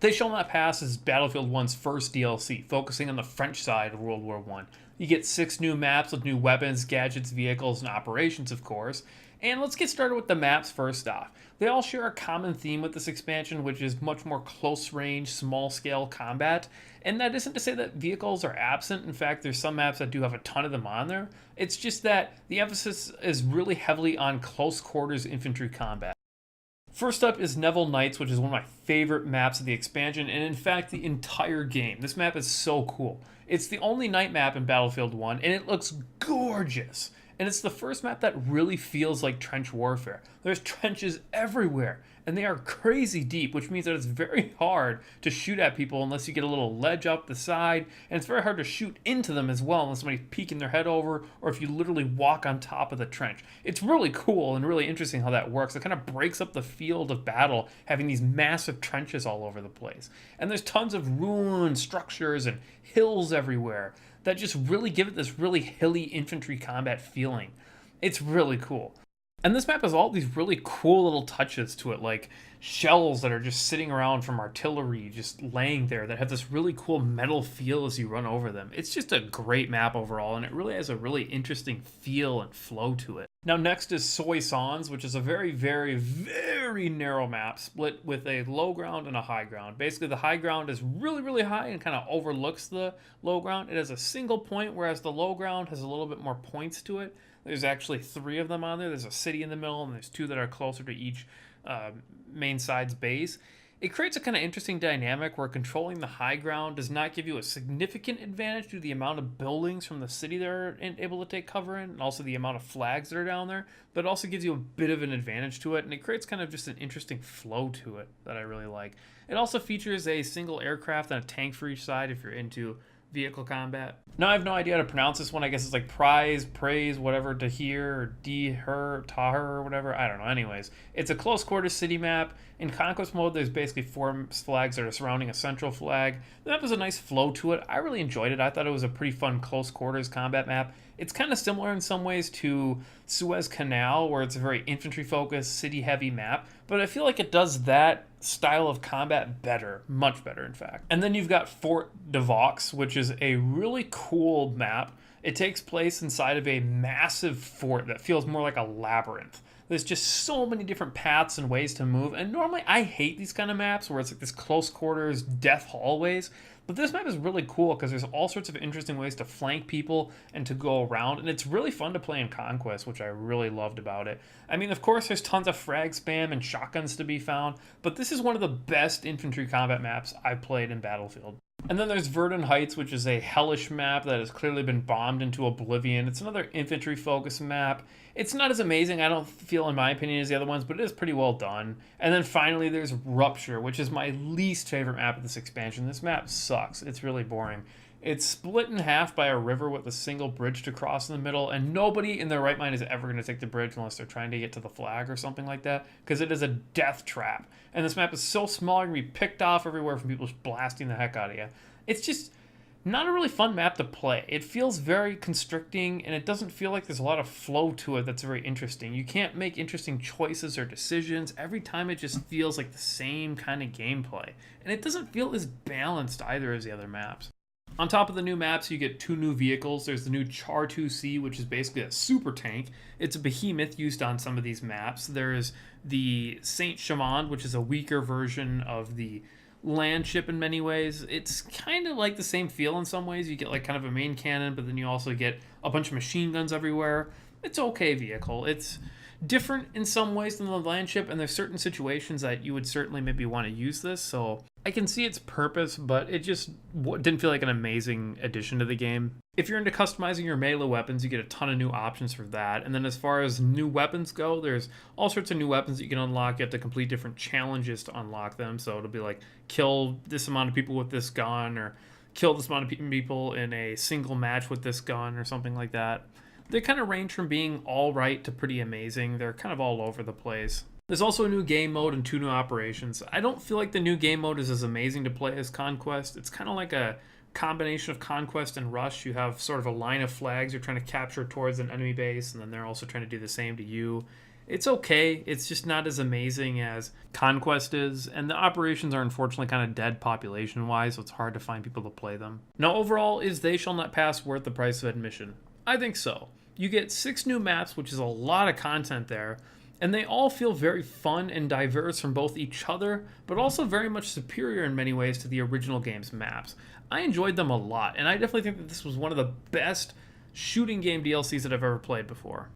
They Shall Not Pass is Battlefield 1's first DLC, focusing on the French side of World War I. You get 6 new maps with new weapons, gadgets, vehicles, and operations, of course. And let's get started with the maps first off. They all share a common theme with this expansion, which is much more close range, small scale combat. And that isn't to say that vehicles are absent. In fact, there's some maps that do have a ton of them on there. It's just that the emphasis is really heavily on close quarters infantry combat. First up is Neville Knights, which is one of my favorite maps of the expansion, and in fact the entire game. This map is so cool. It's the only night map in Battlefield 1, and it looks gorgeous. And it's the first map that really feels like trench warfare. There's trenches everywhere, and they are crazy deep, which means that it's very hard to shoot at people unless you get a little ledge up the side, and it's very hard to shoot into them as well unless somebody's peeking their head over, or if you literally walk on top of the trench. It's really cool and really interesting how that works. It kind of breaks up the field of battle, having these massive trenches all over the place. And there's tons of ruined structures and hills everywhere that just really give it this really hilly infantry combat feeling. It's really cool. And this map has all these really cool little touches to it, like shells that are just sitting around from artillery, just laying there, that have this really cool metal feel as you run over them. It's just a great map overall, and it really has a really interesting feel and flow to it. Now next is Soy Sans, which is a very, very, very narrow map, split with a low ground and a high ground. Basically, the high ground is really, really high and kind of overlooks the low ground. It has a single point, whereas the low ground has a little bit more points to it. There's actually 3 of them on there. There's a city in the middle, and there's 2 that are closer to each main side's base. It creates a kind of interesting dynamic where controlling the high ground does not give you a significant advantage due to the amount of buildings from the city they're able to take cover in, and also the amount of flags that are down there, but it also gives you a bit of an advantage to it, and it creates kind of just an interesting flow to it that I really like. It also features a single aircraft and a tank for each side if you're into vehicle combat. Now I have no idea how to pronounce this one. I guess it's like prize, praise, whatever, to hear, or D, her, Taher, or whatever. I don't know. Anyways, it's a close quarters city map. In conquest mode, there's basically 4 flags that are surrounding a central flag. The map has a nice flow to it. I really enjoyed it. I thought it was a pretty fun close quarters combat map. It's kind of similar in some ways to Suez Canal, where it's a very infantry focused, city heavy map, but I feel like it does that style of combat better, much better in fact. And then you've got Fort de Vaux, which is a really cool map. It takes place inside of a massive fort that feels more like a labyrinth. There's just so many different paths and ways to move, and normally I hate these kind of maps where it's like this close quarters death hallways, but this map is really cool because there's all sorts of interesting ways to flank people and to go around, and it's really fun to play in Conquest, which I really loved about it. I mean, of course, there's tons of frag spam and shotguns to be found, but this is one of the best infantry combat maps I've played in Battlefield. And then there's Verdun Heights, which is a hellish map that has clearly been bombed into oblivion. It's another infantry-focused map. It's not as amazing, I don't feel, in my opinion, as the other ones, but it is pretty well done. And then finally, there's Rupture, which is my least favorite map of this expansion. This map sucks. It's really boring. It's split in half by a river with a single bridge to cross in the middle, and nobody in their right mind is ever going to take the bridge unless they're trying to get to the flag or something like that, because it is a death trap. And this map is so small, you're going to be picked off everywhere from people blasting the heck out of you. It's just not a really fun map to play. It feels very constricting, and it doesn't feel like there's a lot of flow to it that's very interesting. You can't make interesting choices or decisions. Every time it just feels like the same kind of gameplay. And it doesn't feel as balanced either as the other maps. On top of the new maps, you get 2 new vehicles. There's the new Char 2C, which is basically a super tank. It's a behemoth used on some of these maps. There's the Saint Chamond, which is a weaker version of the land ship in many ways. It's kind of like the same feel in some ways. You get like kind of a main cannon, but then you also get a bunch of machine guns everywhere. It's an okay vehicle. It's different in some ways than the land ship, and there's certain situations that you would certainly maybe want to use this, so I can see its purpose, but it just didn't feel like an amazing addition to the game. If you're into customizing your melee weapons, you get a ton of new options for that. And then as far as new weapons go, there's all sorts of new weapons that you can unlock. You have to complete different challenges to unlock them, so it'll be like kill this amount of people with this gun, or kill this amount of people in a single match with this gun, or something like that. They kind of range from being all right to pretty amazing. They're kind of all over the place. There's also a new game mode and 2 new operations. I don't feel like the new game mode is as amazing to play as Conquest. It's kind of like a combination of Conquest and Rush. You have sort of a line of flags you're trying to capture towards an enemy base, and then they're also trying to do the same to you. It's okay, it's just not as amazing as Conquest is, and the operations are unfortunately kind of dead population-wise, so it's hard to find people to play them. Now overall, is They Shall Not Pass worth the price of admission? I think so. You get 6 new maps, which is a lot of content there, and they all feel very fun and diverse from both each other, but also very much superior in many ways to the original game's maps. I enjoyed them a lot, and I definitely think that this was one of the best shooting game DLCs that I've ever played before.